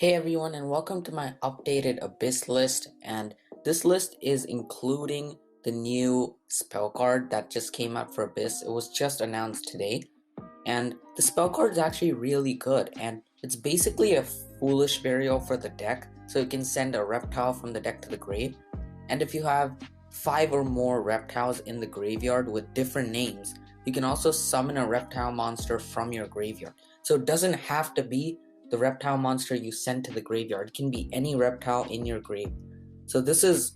Hey everyone, and welcome to my updated Abhyss list. And this list is including the new spell card that just came out for Abhyss. It was just announced today, and the spell card is actually really good. And it's basically a foolish burial for the deck, so you can send a reptile from the deck to the grave. And if you have 5 or more reptiles in the graveyard with different names, you can also summon a reptile monster from your graveyard. So it doesn't have to be the reptile monster you sent to the graveyard. It can be any reptile in your grave. So this is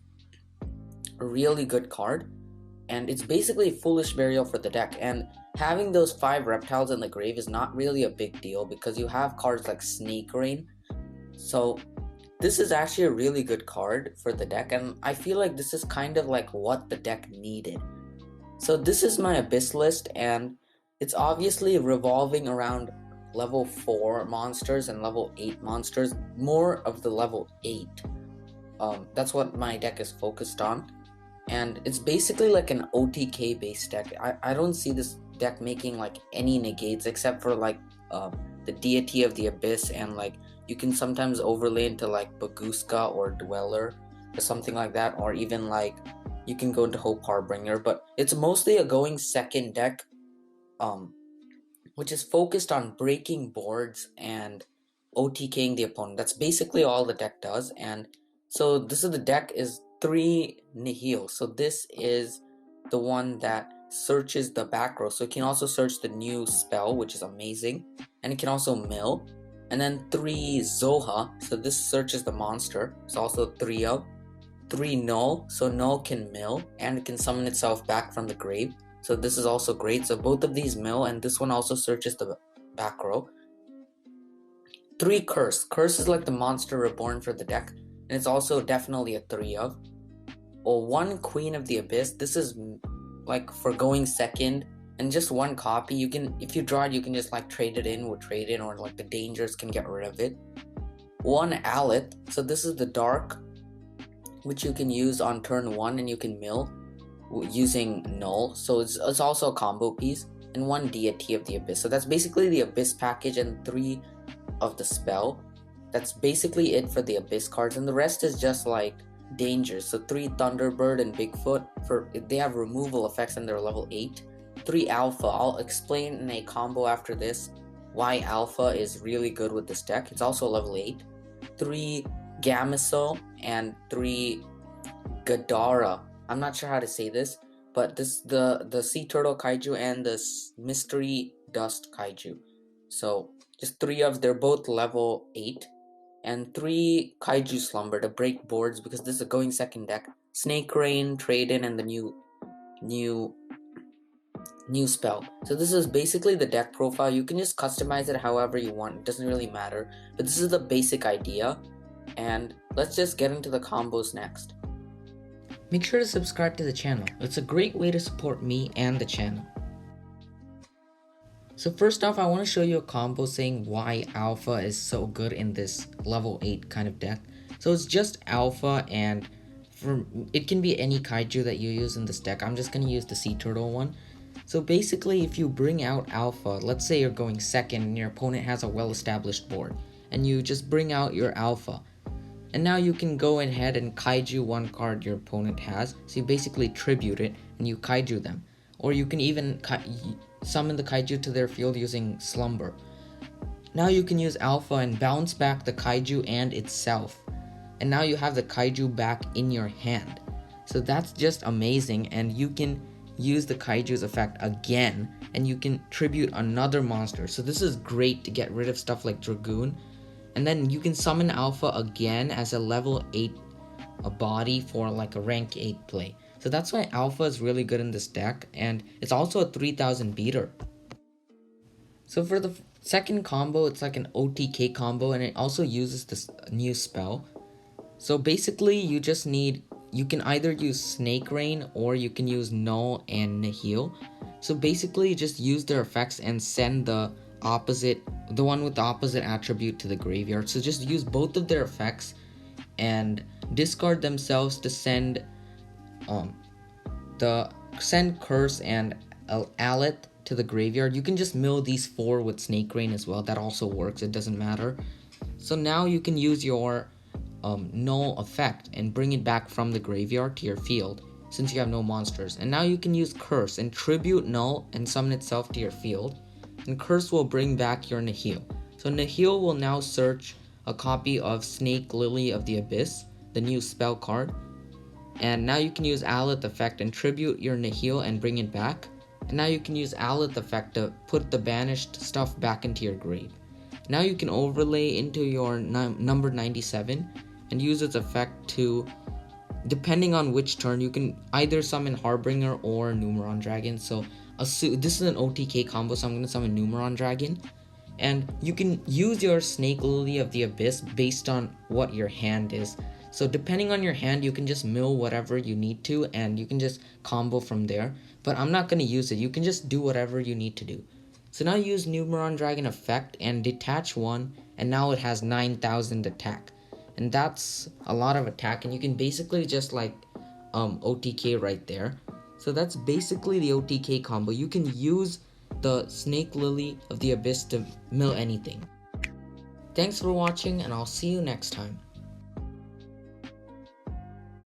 a really good card, and it's basically a foolish burial for the deck. And having those 5 reptiles in the grave is not really a big deal because you have cards like Snake Rain. So this is actually a really good card for the deck, and I feel like this is kind of like what the deck needed. So this is my Abhyss list, and it's obviously revolving around level 4 monsters and level 8 monsters, more of the level 8. That's what my deck is focused on, and it's basically like an OTK based deck. I don't see this deck making like any negates except for like the Deity of the Abhyss, and like you can sometimes overlay into like Baguska or Dweller or something like that, or even like you can go into Hope Harbinger, but it's mostly a going second deck, which is focused on breaking boards and OTKing the opponent. That's basically all the deck does. And so this is the deck is 3 Nihil. So this is the one that searches the back row. So it can also search the new spell, which is amazing. And it can also mill. And then 3 Zoha. So this searches the monster. It's also 3 of. 3 Null. So Null can mill and it can summon itself back from the grave. So this is also great. So both of these mill, and this one also searches the back row. 3 Curse. Curse is like the monster reborn for the deck, and it's also definitely a 3 of. Or 1 Queen of the Abyss. This is like for going second, and just 1 copy. You can, if you draw it, you can just like trade it in with trade in, or like the dangers can get rid of it. 1 Aleth. So this is the dark, which you can use on turn 1, and you can mill using Null. So it's also a combo piece. And 1 Deity of the Abhyss. So that's basically the Abhyss package, and 3 of the spell. That's basically it for the Abhyss cards, and the rest is just like dangers. So 3 Thunderbird and Bigfoot, for they have removal effects and they're level 8. 3 Alpha. I'll explain in a combo after this why Alpha is really good with this deck. It's also level 8. 3 Gamiso and 3 Gadara. I'm not sure how to say this, but this the Sea Turtle Kaiju and the Mystery Dust Kaiju. So just 3 of, they're both level 8. And 3 Kaiju Slumber to break boards, because this is a going second deck. Snake Rain, Trade In, and the new spell. So this is basically the deck profile. You can just customize it however you want. It doesn't really matter. But this is the basic idea. And let's just get into the combos next. Make sure to subscribe to the channel. It's a great way to support me and the channel. So first off, I want to show you a combo saying why Alpha is so good in this level 8 kind of deck. So it's just Alpha, and it can be any kaiju that you use in this deck. I'm just going to use the Sea Turtle one. So basically, if you bring out Alpha, let's say you're going second and your opponent has a well-established board, and you just bring out your Alpha. And now you can go ahead and kaiju 1 card your opponent has. So you basically tribute it and you kaiju them. Or you can even summon the kaiju to their field using Slumber. Now you can use Alpha and bounce back the kaiju and itself. And now you have the kaiju back in your hand. So that's just amazing, and you can use the kaiju's effect again, and you can tribute another monster. So this is great to get rid of stuff like Dragoon. And then you can summon Alpha again as a level 8 body for like a rank 8 play. So that's why Alpha is really good in this deck, and it's also a 3000 beater. So for the second combo, it's like an OTK combo, and it also uses this new spell. So basically you just need, you can either use Snake Rain or you can use Null and Nihil. So basically just use their effects and send the one with the opposite attribute to the graveyard. So just use both of their effects and discard themselves to send Curse and Aleth to the graveyard. You can just mill these 4 with Snake Rain as well. That also works. It doesn't matter. So now you can use your null effect and bring it back from the graveyard to your field since you have no monsters. And now you can use curse and tribute null and summon itself to your field, and curse will bring back your Nihil. So Nihil will now search a copy of Snake Lily of the Abyss, the new spell card, and now you can use Aleth effect and tribute your Nihil and bring it back. And now you can use Aleth effect to put the banished stuff back into your grave. Now you can overlay into your number 97 and use its effect to, depending on which turn, you can either summon Harbinger or Numeron Dragon. So this is an OTK combo, so I'm going to summon Numeron Dragon. And you can use your Snake Lily of the Abyss based on what your hand is. So depending on your hand, you can just mill whatever you need to, and you can just combo from there. But I'm not going to use it. You can just do whatever you need to do. So now use Numeron Dragon effect and detach one, and now it has 9,000 attack. And that's a lot of attack, and you can basically just like OTK right there. So that's basically the OTK combo. You can use the Snake Lily of the Abyss to mill anything. Thanks for watching, and I'll see you next time.